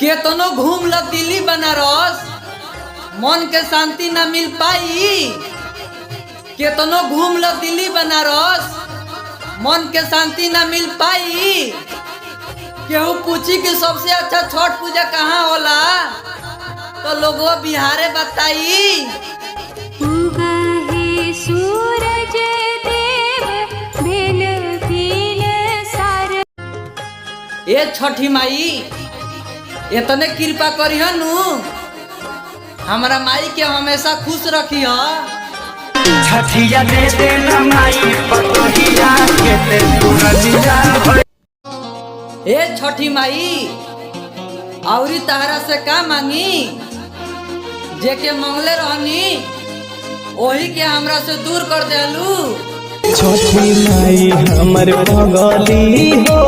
केतनो घूम ल दिल्ली बनारस मन के शांति ना मिल पाई। केतनो घूम ल दिल्ली बनारस मन के शांति ना मिल पाई। केहू पूछी कि सबसे अच्छा छठ पूजा कहाँ होला तो लोगों बिहारे बताई। सूरज देव भेल तीन सार। ए छठी माई इतने कृपा करिह नु हमारा माई के हमेशा खुश रखिह। छठिया दे देना माई पतोहिया के ते दुनिया भर। ए छठी माई औरी तहरा से का मांगी जेके मंगले रहनी वही के हमरा से दूर कर देलू। छठी माई हमर पगली हो